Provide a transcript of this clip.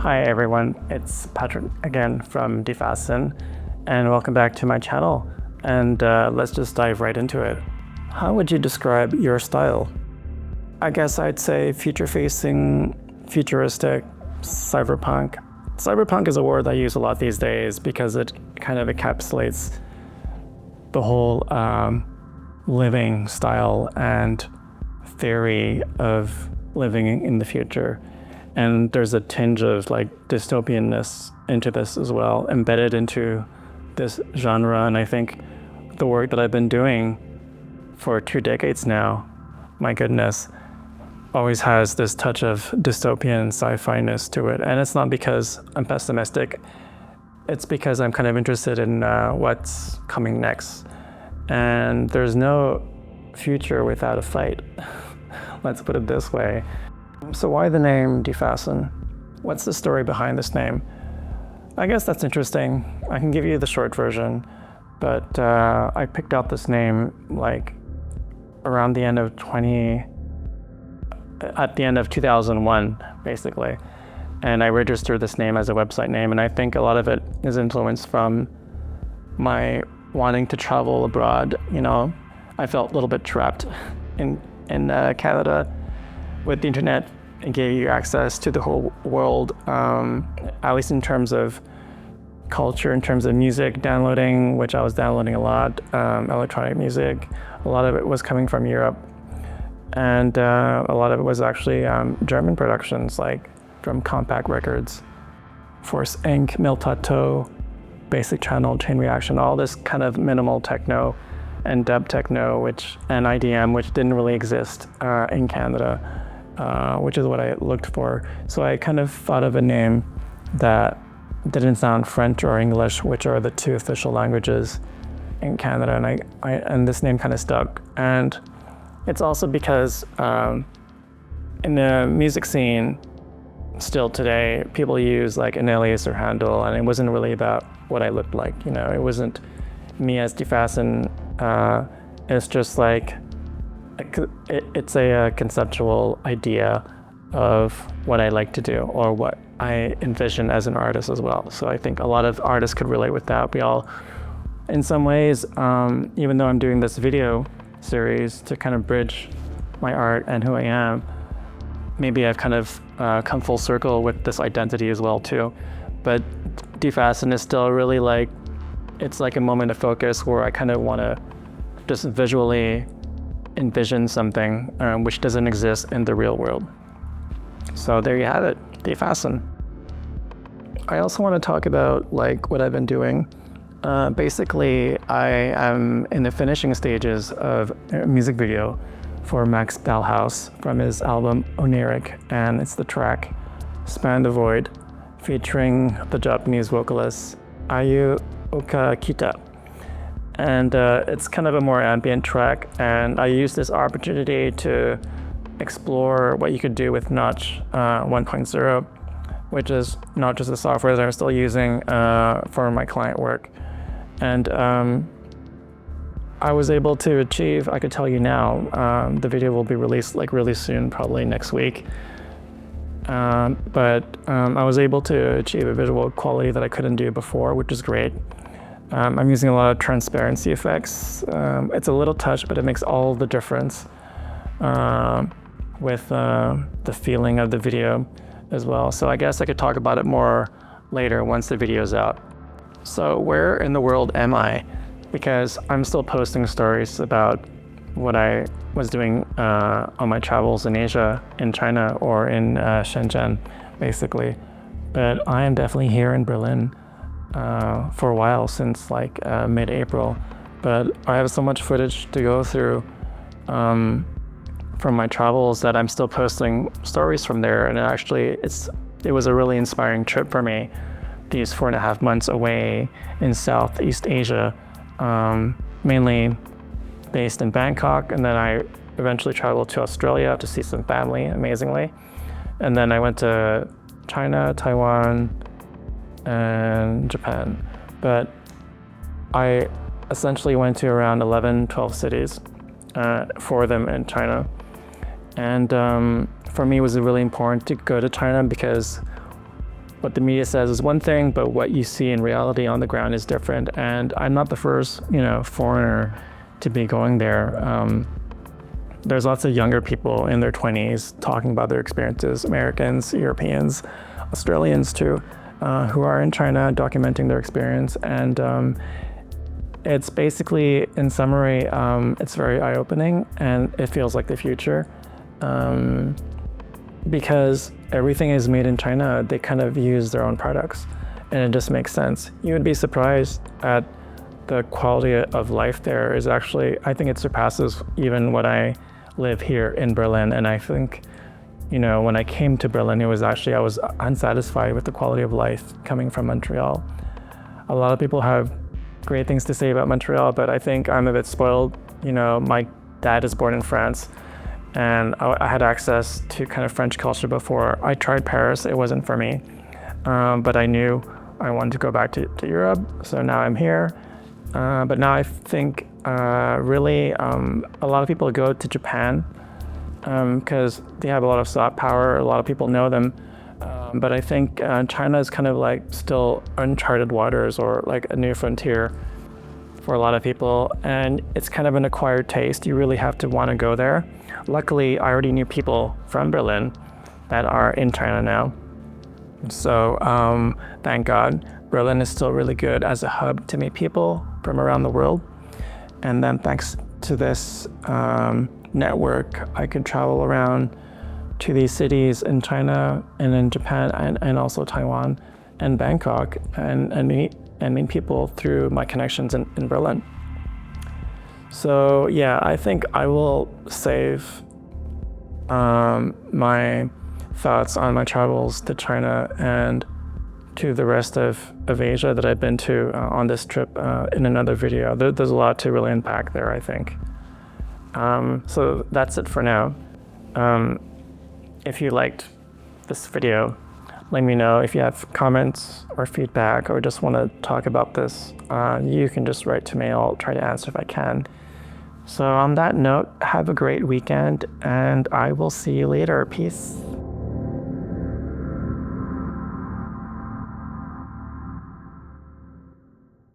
Hi everyone, it's Patrick again from Defasten, and welcome back to my channel. And let's just dive right into it. How would you describe your style? I guess I'd say future-facing, futuristic, cyberpunk. Cyberpunk is a word I use a lot these days because it kind of encapsulates the whole living style and theory of living in the future. And there's a tinge of like dystopianness into this as well, embedded into this genre. And I think the work that I've been doing for 2 decades now, my goodness, always has this touch of dystopian sci-fi-ness to it. And it's not because I'm pessimistic, it's because I'm kind of interested in what's coming next. And there's no future without a fight. Let's put it this way. So why the name Defasten? What's the story behind this name? I guess that's interesting. I can give you the short version, but I picked out this name like around the end of 2001, basically. And I registered this name as a website name, and I think a lot of it is influenced from my wanting to travel abroad. You know, I felt a little bit trapped in Canada. With the internet, it gave you access to the whole world, at least in terms of culture, in terms of music downloading, which I was downloading a lot, electronic music. A lot of it was coming from Europe. And a lot of it was actually German productions, like from Compact Records, Force Inc., Miltato, Basic Channel, Chain Reaction, all this kind of minimal techno and dub techno, and IDM, which didn't really exist in Canada. Which is what I looked for. So I kind of thought of a name that didn't sound French or English, which are the 2 official languages in Canada, and this name kind of stuck. And it's also because in the music scene, still today, people use like an alias or handle, and it wasn't really about what I looked like. You know, it wasn't me as Defasten. It's just like it's a conceptual idea of what I like to do or what I envision as an artist as well. So I think a lot of artists could relate with that. We all, in some ways, even though I'm doing this video series to kind of bridge my art and who I am, maybe I've kind of come full circle with this identity as well too. But Defasten is still really like, it's like a moment of focus where I kind of want to just visually envision something which doesn't exist in the real world. So there you have it, Defasten. I also want to talk about like what I've been doing. Basically, I am in the finishing stages of a music video for Max Dahlhaus from his album Oniric, and it's the track Span the Void, featuring the Japanese vocalist Ayu Okakita. And it's kind of a more ambient track, and I used this opportunity to explore what you could do with Notch 1.0, which is not just the software that I'm still using for my client work. And I was able to achieve, I could tell you now, the video will be released like really soon, probably next week. But I was able to achieve a visual quality that I couldn't do before, which is great. I'm using a lot of transparency effects. It's a little touch, but it makes all the difference with the feeling of the video as well. So I guess I could talk about it more later once the video's out. So where in the world am I? Because I'm still posting stories about what I was doing on my travels in Asia, in China, or in Shenzhen, basically. But I am definitely here in Berlin. For a while, since like mid-April, but I have so much footage to go through from my travels that I'm still posting stories from there. And it was a really inspiring trip for me, these 4.5 months away in Southeast Asia, mainly based in Bangkok, and then I eventually traveled to Australia to see some family, amazingly, and then I went to China, Taiwan, and Japan. But I essentially went to around 11-12 cities, 4 of them in China. And for me, it was really important to go to China because what the media says is one thing, but what you see in reality on the ground is different. And I'm not the first, foreigner to be going there. There's lots of younger people in their 20s talking about their experiences, Americans, Europeans, Australians too, who are in China documenting their experience. And it's basically, in summary, it's very eye-opening, and it feels like the future. Because everything is made in China, they kind of use their own products, and it just makes sense. You would be surprised at the quality of life there is actually, I think it surpasses even what I live here in Berlin. And I think, when I came to Berlin, I was unsatisfied with the quality of life coming from Montreal. A lot of people have great things to say about Montreal, but I think I'm a bit spoiled. My dad is born in France, and I had access to kind of French culture before. I tried Paris, it wasn't for me, but I knew I wanted to go back to Europe, so now I'm here. But now I think really a lot of people go to Japan because they have a lot of soft power, a lot of people know them, but I think China is kind of like still uncharted waters, or like a new frontier for a lot of people, and it's kind of an acquired taste. You really have to want to go there. Luckily, I already knew people from Berlin that are in China now. So thank God, Berlin is still really good as a hub to meet people from around the world. And then thanks to this network, I could travel around to these cities in China and in Japan and also Taiwan and Bangkok and meet people through my connections in Berlin. So yeah, I think I will save my thoughts on my travels to China and to the rest of Asia that I've been to on this trip in another video. There's a lot to really unpack there, I think. So that's it for now. If you liked this video, let me know. If you have comments or feedback or just want to talk about this, you can just write to me. I'll try to answer if I can. So on that note, have a great weekend, and I will see you later. Peace.